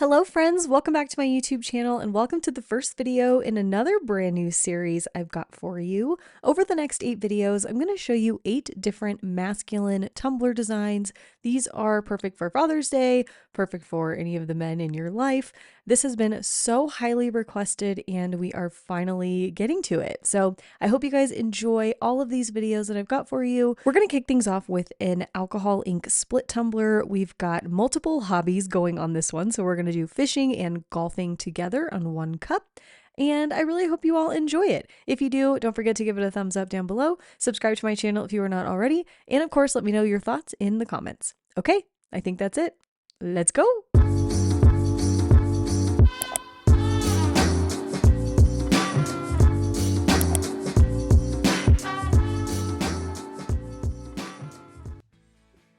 Hello friends, welcome back to my YouTube channel and welcome to the first video in another brand new series I've got for you. Over the next 8 videos, I'm going to show you 8 different masculine tumbler designs. These are perfect for Father's Day, perfect for any of the men in your life. This has been so highly requested and we are finally getting to it. So I hope you guys enjoy all of these videos that I've got for you. We're going to kick things off with an alcohol ink split tumbler. We've got multiple hobbies going on this one, so we're going to do fishing and golfing together on one cup. And I really hope you all enjoy it. If you do, don't forget to give it a thumbs up down below, subscribe to my channel if you are not already, and of course, let me know your thoughts in the comments. Okay, I think that's it. Let's go.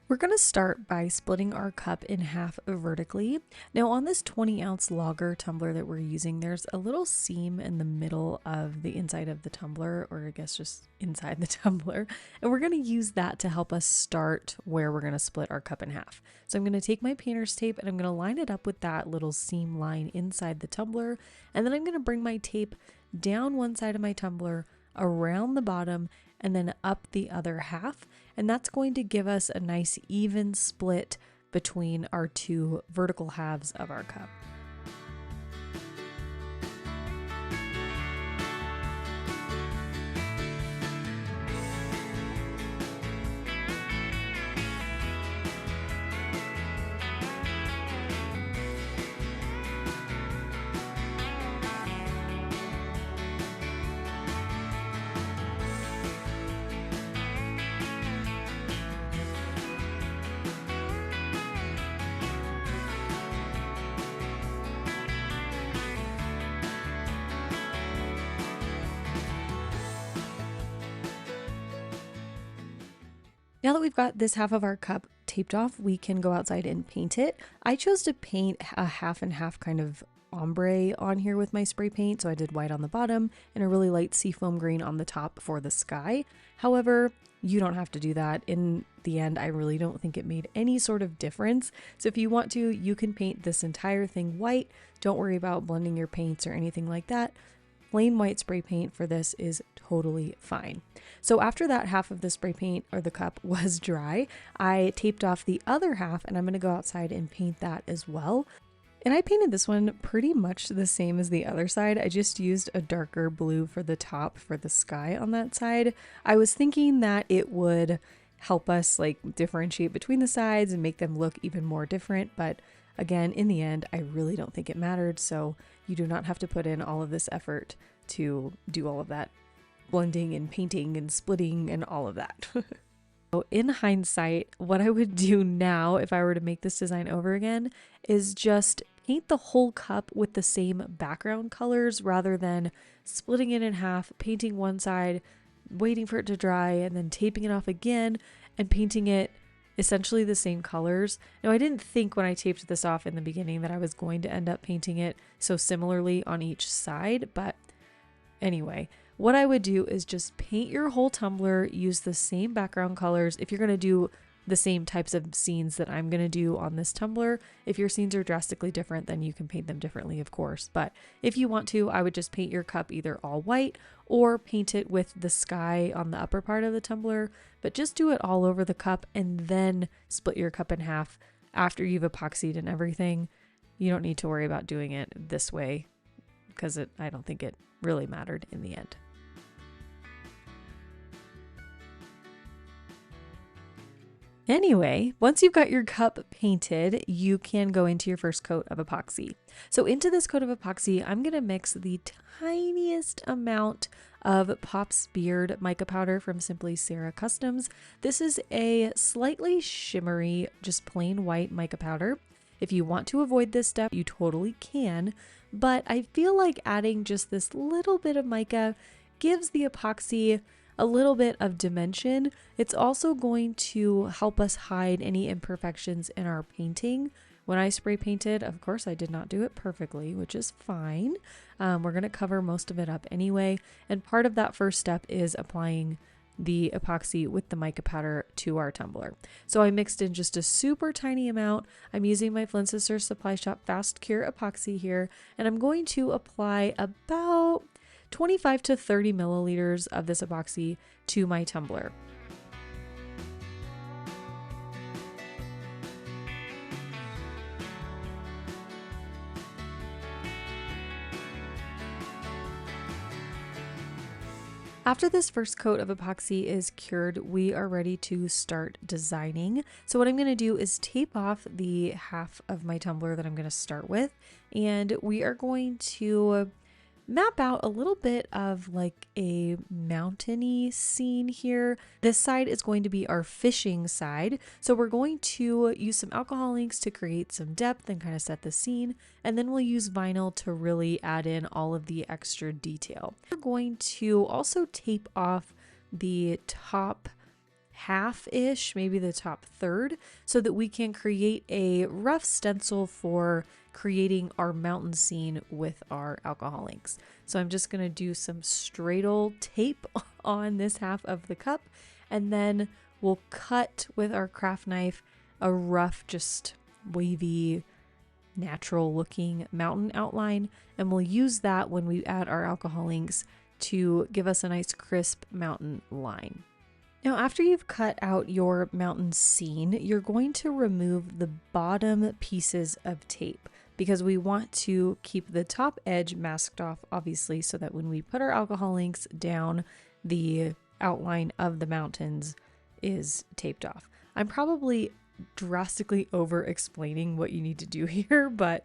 We're going to start by splitting our cup in half vertically. Now on this 20-ounce lager tumbler that we're using, there's a little seam in the middle of the inside of the tumbler, or I guess just inside the tumbler, and we're going to use that to help us start where we're going to split our cup in half. So I'm going to take my painter's tape and I'm going to line it up with that little seam line inside the tumbler, and then I'm going to bring my tape down one side of my tumbler, around the bottom, and then up the other half, and that's going to give us a nice even split between our two vertical halves of our cup. Now that we've got this half of our cup taped off, we can go outside and paint it. I chose to paint a half and half kind of ombre on here with my spray paint, so I did white on the bottom and a really light seafoam green on the top for the sky. However, you don't have to do that. In the end, I really don't think it made any sort of difference. So if you want to, you can paint this entire thing white. Don't worry about blending your paints or anything like that. Plain white spray paint for this is totally fine. So after that half of the spray paint or the cup was dry, I taped off the other half and I'm going to go outside and paint that as well. And I painted this one pretty much the same as the other side. I just used a darker blue for the top for the sky on that side. I was thinking that it would help us like differentiate between the sides and make them look even more different, but again, in the end, I really don't think it mattered, so you do not have to put in all of this effort to do all of that blending and painting and splitting and all of that. So in hindsight, what I would do now if I were to make this design over again is just paint the whole cup with the same background colors rather than splitting it in half, painting one side, waiting for it to dry, and then taping it off again and painting it essentially the same colors. Now, I didn't think when I taped this off in the beginning that I was going to end up painting it so similarly on each side, but anyway, what I would do is just paint your whole tumbler, use the same background colors. If you're going to do the same types of scenes that I'm going to do on this tumbler, if your scenes are drastically different, then you can paint them differently, of course. But if you want to, I would just paint your cup either all white or paint it with the sky on the upper part of the tumbler, but just do it all over the cup and then split your cup in half after you've epoxied and everything. You don't need to worry about doing it this way because I don't think it really mattered in the end. Anyway, once you've got your cup painted, you can go into your first coat of epoxy. So into this coat of epoxy, I'm going to mix the tiniest amount of Pop's Beard mica powder from Simply Sarah Customs. This is a slightly shimmery, just plain white mica powder. If you want to avoid this step, you totally can, but I feel like adding just this little bit of mica gives the epoxy a little bit of dimension. It's also going to help us hide any imperfections in our painting. When I spray painted, of course, I did not do it perfectly, which is fine. We're going to cover most of it up anyway. And part of that first step is applying the epoxy with the mica powder to our tumbler. So I mixed in just a super tiny amount. I'm using my Flynn Sisters Supply Shop Fast Cure epoxy here, and I'm going to apply about 25 to 30 milliliters of this epoxy to my tumbler. After this first coat of epoxy is cured, we are ready to start designing. So what I'm going to do is tape off the half of my tumbler that I'm going to start with, and we are going to map out a little bit of like a mountainy scene here. This side is going to be our fishing side. So we're going to use some alcohol inks to create some depth and kind of set the scene. And then we'll use vinyl to really add in all of the extra detail. We're going to also tape off the top half-ish, maybe the top third, so that we can create a rough stencil for creating our mountain scene with our alcohol inks. So I'm just going to do some straight old tape on this half of the cup, and then we'll cut with our craft knife a rough, just wavy, natural looking mountain outline, and we'll use that when we add our alcohol inks to give us a nice crisp mountain line. Now, after you've cut out your mountain scene, you're going to remove the bottom pieces of tape because we want to keep the top edge masked off, obviously, so that when we put our alcohol inks down, the outline of the mountains is taped off. I'm probably drastically over explaining what you need to do here, but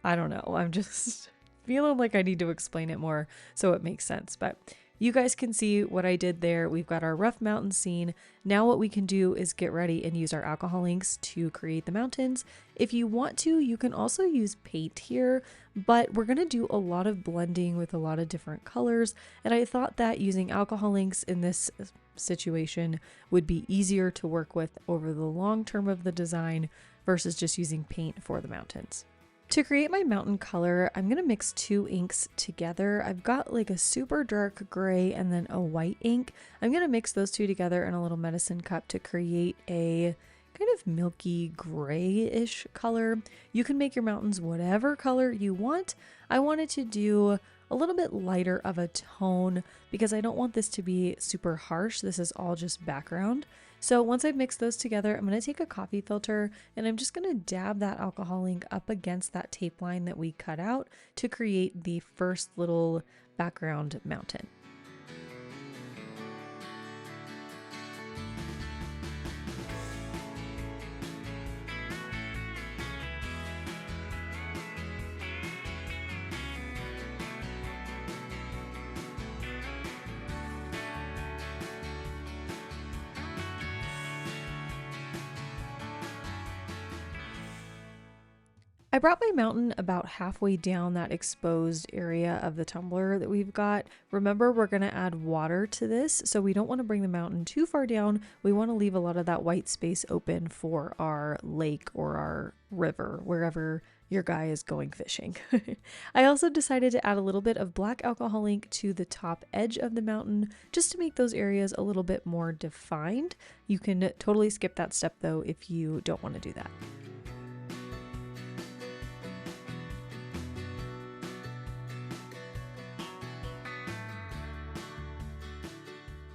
I don't know. I'm just feeling like I need to explain it more so it makes sense. But you guys can see what I did there. We've got our rough mountain scene. Now what we can do is get ready and use our alcohol inks to create the mountains. If you want to, you can also use paint here, but we're going to do a lot of blending with a lot of different colors. And I thought that using alcohol inks in this situation would be easier to work with over the long term of the design versus just using paint for the mountains. To create my mountain color, I'm going to mix two inks together. I've got like a super dark gray and then a white ink. I'm going to mix those two together in a little medicine cup to create a kind of milky grayish color. You can make your mountains whatever color you want. I wanted to do a little bit lighter of a tone because I don't want this to be super harsh. This is all just background. So once I've mixed those together, I'm going to take a coffee filter and I'm just going to dab that alcohol ink up against that tape line that we cut out to create the first little background mountain. I brought my mountain about halfway down that exposed area of the tumbler that we've got. Remember, we're going to add water to this, so we don't want to bring the mountain too far down. We want to leave a lot of that white space open for our lake or our river, wherever your guy is going fishing. I also decided to add a little bit of black alcohol ink to the top edge of the mountain just to make those areas a little bit more defined. You can totally skip that step though if you don't want to do that.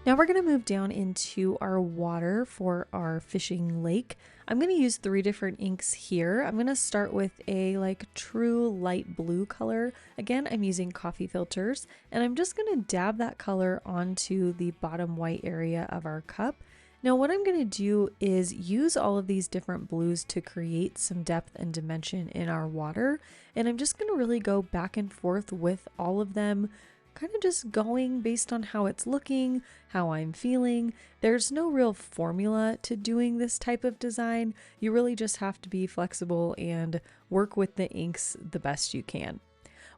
Now we're going to move down into our water for our fishing lake. I'm going to use 3 different inks here. I'm going to start with a like true light blue color. Again, I'm using coffee filters and I'm just going to dab that color onto the bottom white area of our cup. Now what I'm going to do is use all of these different blues to create some depth and dimension in our water. And I'm just going to really go back and forth with all of them, kind of just going based on how it's looking, how I'm feeling. There's no real formula to doing this type of design. You really just have to be flexible and work with the inks the best you can.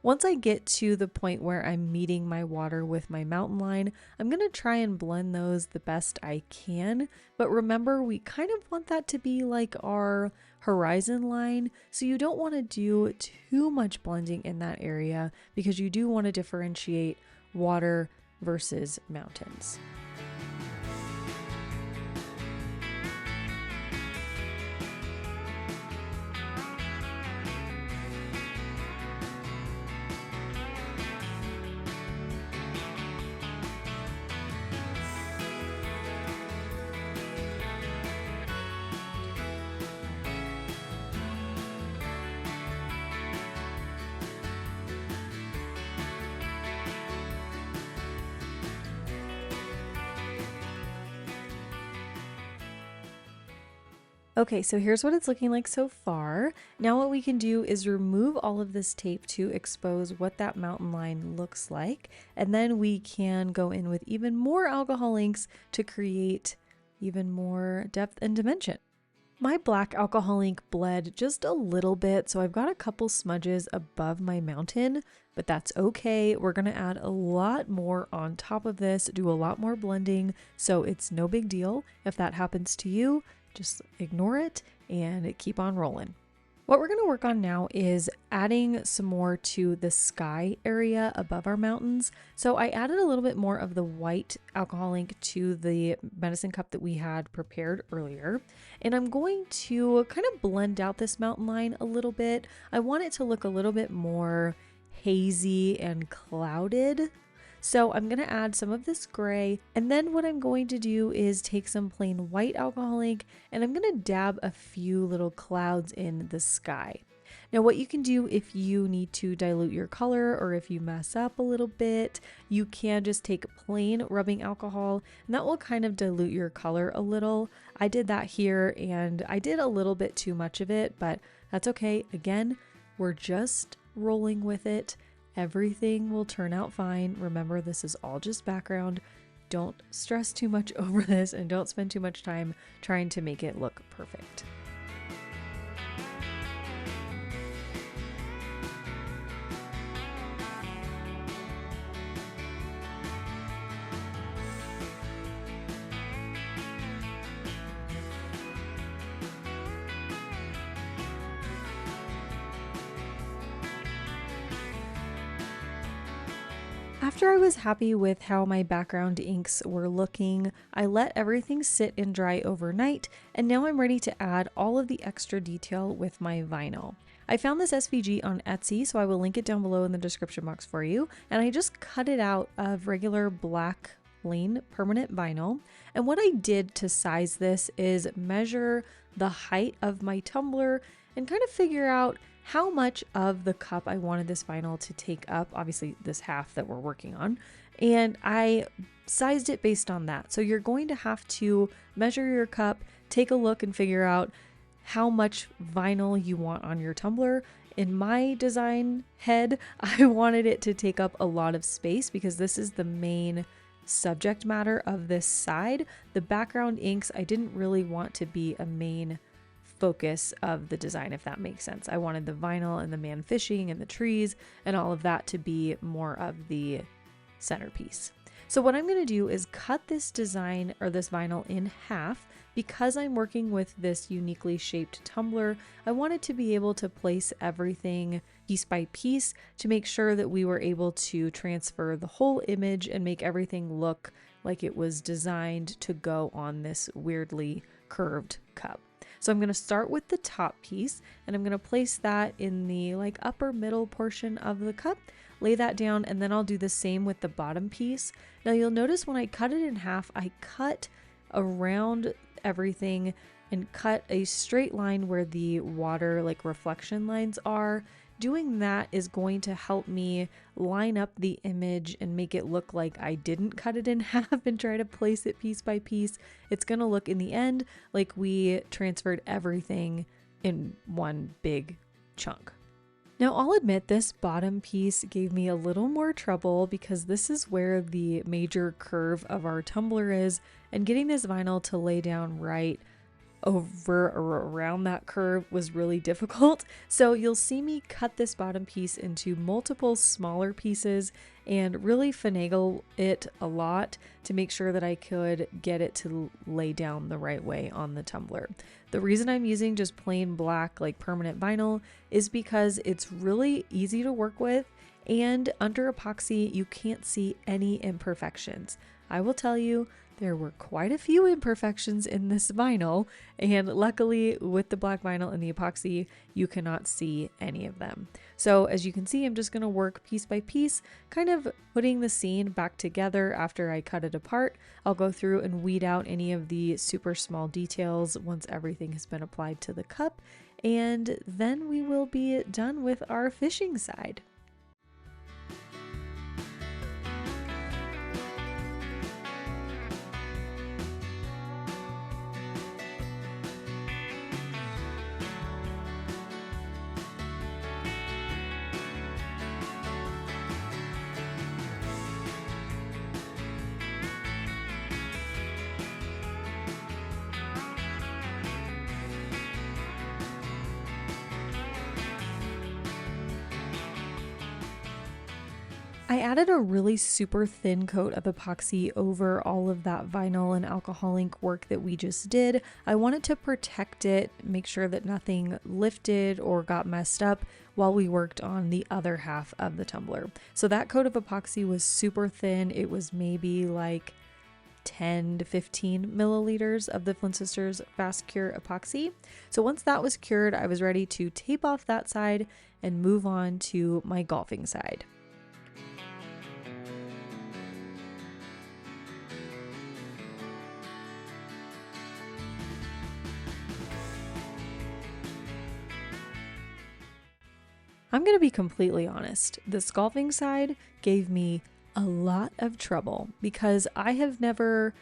Once I get to the point where I'm meeting my water with my mountain line, I'm going to try and blend those the best I can. But remember, we kind of want that to be like our horizon line. So you don't want to do too much blending in that area because you do want to differentiate water versus mountains. Okay, so here's what it's looking like so far. Now what we can do is remove all of this tape to expose what that mountain line looks like. And then we can go in with even more alcohol inks to create even more depth and dimension. My black alcohol ink bled just a little bit, so I've got a couple smudges above my mountain, but that's okay. We're gonna add a lot more on top of this, do a lot more blending, so it's no big deal. If that happens to you, just ignore it and keep on rolling. What we're going to work on now is adding some more to the sky area above our mountains. So I added a little bit more of the white alcohol ink to the medicine cup that we had prepared earlier. And I'm going to kind of blend out this mountain line a little bit. I want it to look a little bit more hazy and clouded. So I'm going to add some of this gray, and then what I'm going to do is take some plain white alcohol ink and I'm going to dab a few little clouds in the sky. Now what you can do if you need to dilute your color or if you mess up a little bit, you can just take plain rubbing alcohol and that will kind of dilute your color a little. I did that here and I did a little bit too much of it, but that's okay. Again, we're just rolling with it. Everything will turn out fine. Remember, this is all just background. Don't stress too much over this and don't spend too much time trying to make it look perfect. After I was happy with how my background inks were looking, I let everything sit and dry overnight, and now I'm ready to add all of the extra detail with my vinyl. I found this SVG on Etsy, so I will link it down below in the description box for you, and I just cut it out of regular black plain permanent vinyl. And what I did to size this is measure the height of my tumbler and kind of figure out how much of the cup I wanted this vinyl to take up, obviously this half that we're working on, and I sized it based on that. So you're going to have to measure your cup, take a look and figure out how much vinyl you want on your tumbler. In my design head, I wanted it to take up a lot of space because this is the main subject matter of this side. The background inks, I didn't really want to be a main focus of the design, if that makes sense. I wanted the vinyl and the man fishing and the trees and all of that to be more of the centerpiece. So what I'm going to do is cut this design or this vinyl in half. Because I'm working with this uniquely shaped tumbler, I wanted to be able to place everything piece by piece to make sure that we were able to transfer the whole image and make everything look like it was designed to go on this weirdly curved cup. So I'm going to start with the top piece and I'm going to place that in the upper middle portion of the cup, lay that down, and then I'll do the same with the bottom piece. Now you'll notice when I cut it in half, I cut around everything and cut a straight line where the water reflection lines are. Doing that is going to help me line up the image and make it look like I didn't cut it in half and try to place it piece by piece. It's going to look in the end like we transferred everything in one big chunk. Now I'll admit this bottom piece gave me a little more trouble because this is where the major curve of our tumbler is, and getting this vinyl to lay down right over or around that curve was really difficult. So you'll see me cut this bottom piece into multiple smaller pieces and really finagle it a lot to make sure that I could get it to lay down the right way on the tumbler. The reason I'm using just plain black permanent vinyl is because it's really easy to work with, and under epoxy you can't see any imperfections. I will tell you, there were quite a few imperfections in this vinyl, and luckily with the black vinyl and the epoxy, you cannot see any of them. So as you can see, I'm just going to work piece by piece, kind of putting the scene back together after I cut it apart. I'll go through and weed out any of the super small details once everything has been applied to the cup, and then we will be done with our fishing side. I added a really super thin coat of epoxy over all of that vinyl and alcohol ink work that we just did. I wanted to protect it, make sure that nothing lifted or got messed up while we worked on the other half of the tumbler. So that coat of epoxy was super thin. It was maybe like 10 to 15 milliliters of the Flynn Sisters Fast Cure epoxy. So once that was cured, I was ready to tape off that side and move on to my golfing side. I'm going to be completely honest. This golfing side gave me a lot of trouble because I have never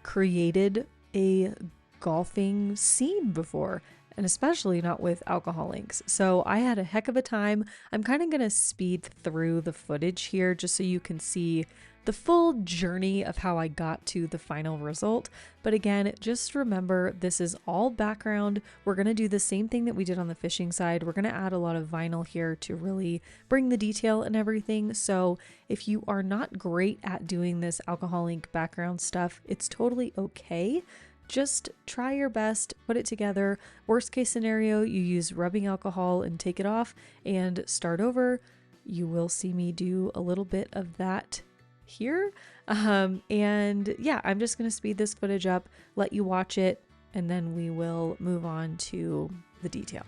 created a golfing scene before, and especially not with alcohol inks. So I had a heck of a time. I'm kind of going to speed through the footage here just so you can see the full journey of how I got to the final result. But again, just remember, this is all background. We're going to do the same thing that we did on the fishing side. We're going to add a lot of vinyl here to really bring the detail and everything. So if you are not great at doing this alcohol ink background stuff, it's totally okay. Just try your best, put it together. Worst case scenario, you use rubbing alcohol and take it off and start over. You will see me do a little bit of that here. And yeah, I'm just going to speed this footage up, let you watch it, and then we will move on to the detail.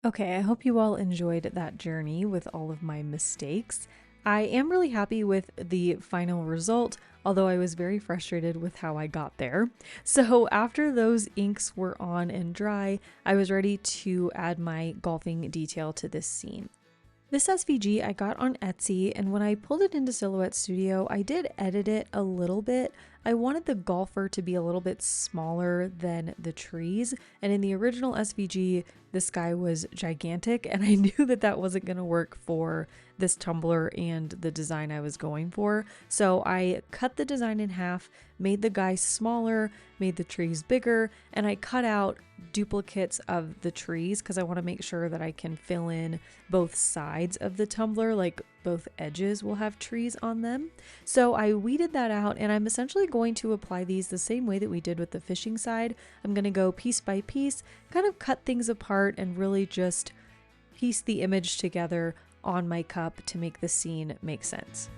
Okay, I hope you all enjoyed that journey with all of my mistakes. I am really happy with the final result, although I was very frustrated with how I got there. So after those inks were on and dry, I was ready to add my golfing detail to this scene. This SVG I got on Etsy, and when I pulled it into Silhouette Studio, I did edit it a little bit. I wanted the golfer to be a little bit smaller than the trees, and in the original SVG, this guy was gigantic, and I knew that that wasn't going to work for this tumbler and the design I was going for. So I cut the design in half, made the guy smaller, made the trees bigger, and I cut out duplicates of the trees because I want to make sure that I can fill in both sides of the tumbler, like both edges will have trees on them. So I weeded that out, and I'm essentially going to apply these the same way that we did with the fishing side. I'm going to go piece by piece, kind of cut things apart and really just piece the image together on my cup to make the scene make sense.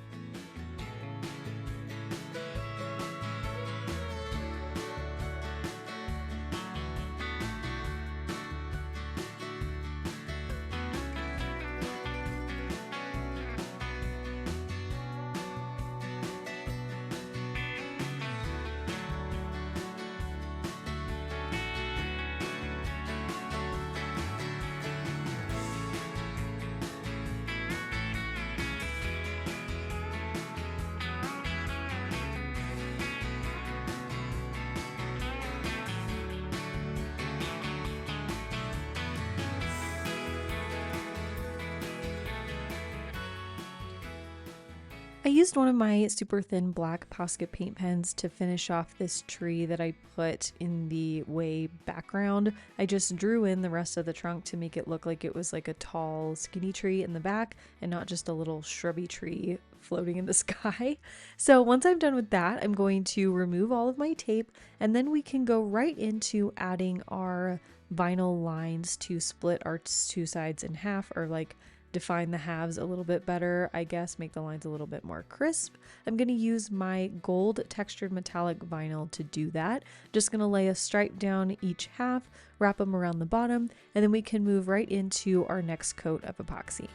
I used one of my super thin black Posca paint pens to finish off this tree that I put in the way background. I just drew in the rest of the trunk to make it look like it was like a tall, skinny tree in the back and not just a little shrubby tree floating in the sky. So once I'm done with that, I'm going to remove all of my tape, and then we can go right into adding our vinyl lines to split our two sides in half, or like define the halves a little bit better, I guess, make the lines a little bit more crisp. I'm going to use my gold textured metallic vinyl to do that. Just going to lay a stripe down each half, wrap them around the bottom, and then we can move right into our next coat of epoxy.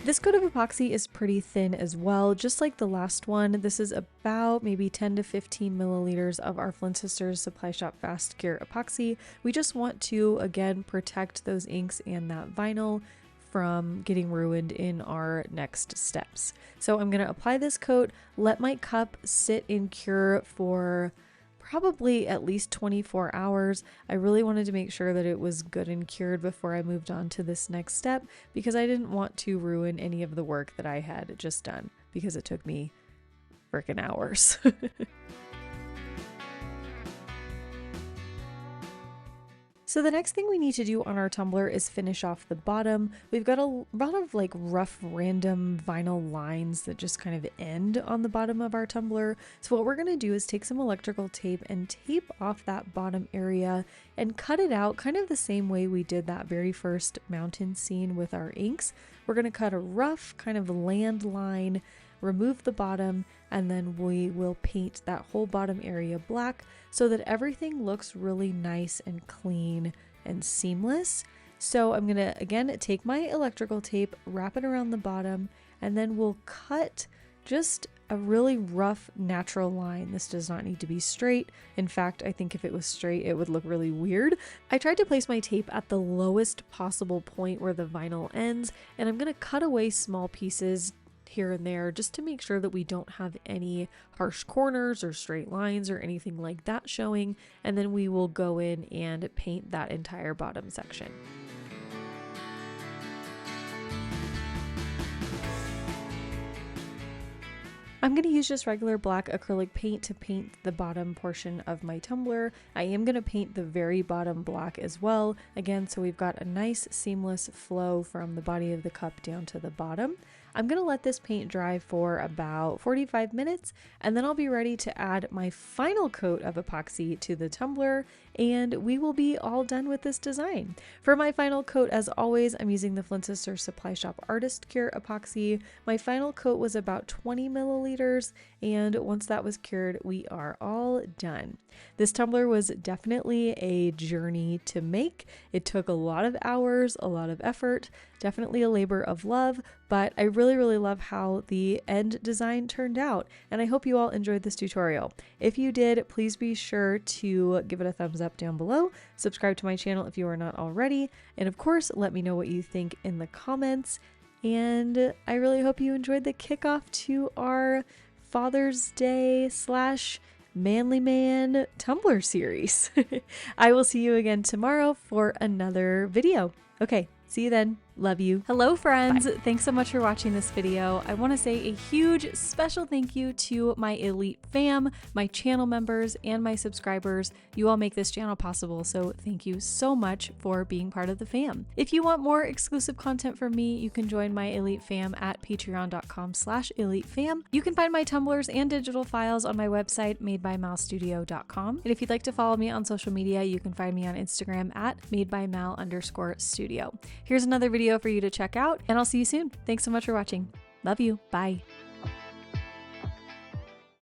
This coat of epoxy is pretty thin as well, just like the last one. This is about maybe 10 to 15 milliliters of our Flynn Sisters Supply Shop Fast Cure epoxy. We just want to, again, protect those inks and that vinyl from getting ruined in our next steps. So I'm going to apply this coat, let my cup sit and cure for probably at least 24 hours. I really wanted to make sure that it was good and cured before I moved on to this next step, because I didn't want to ruin any of the work that I had just done, because it took me frickin' hours. So the next thing we need to do on our tumbler is finish off the bottom. We've got a lot of like rough random vinyl lines that just kind of end on the bottom of our tumbler. So what we're going to do is take some electrical tape and tape off that bottom area and cut it out kind of the same way we did that very first mountain scene with our inks. We're going to cut a rough kind of land line, remove the bottom, and then we will paint that whole bottom area black so that everything looks really nice and clean and seamless. So I'm gonna again take my electrical tape, wrap it around the bottom, and then we'll cut just a really rough natural line. This does not need to be straight. In fact, I think if it was straight, it would look really weird. I tried to place my tape at the lowest possible point where the vinyl ends, and I'm gonna cut away small pieces here and there just to make sure that we don't have any harsh corners or straight lines or anything like that showing, and then we will go in and paint that entire bottom section. I'm going to use just regular black acrylic paint to paint the bottom portion of my tumbler. I am going to paint the very bottom black as well, again, so we've got a nice seamless flow from the body of the cup down to the bottom. I'm going to let this paint dry for about 45 minutes, and then I'll be ready to add my final coat of epoxy to the tumbler, and we will be all done with this design. For my final coat, as always, I'm using the Flynn Sisters Supply Shop Artist Cure epoxy. My final coat was about 20 milliliters, and once that was cured, we are all done. This tumbler was definitely a journey to make. It took a lot of hours, a lot of effort, definitely a labor of love, but I really love how the end design turned out, and I hope you all enjoyed this tutorial. If you did, please be sure to give it a thumbs up down below, subscribe to my channel if you are not already, and of course, let me know what you think in the comments. And I really hope you enjoyed the kickoff to our Father's Day / Manly Man Tumbler series. I will see you again tomorrow for another video. Okay, see you then. Love you. Hello friends. Bye. Thanks so much for watching this video. I want to say a huge special thank you to my elite fam, my channel members, and my subscribers. You all make this channel possible, so thank you so much for being part of the fam. If you want more exclusive content from me, you can join my elite fam at patreon.com/elitefam. You can find my tumblers and digital files on my website madebymalstudio.com. And if you'd like to follow me on social media, you can find me on Instagram at madebymal_studio. Here's another video for you to check out, and I'll see you soon. Thanks so much for watching. Love you. Bye.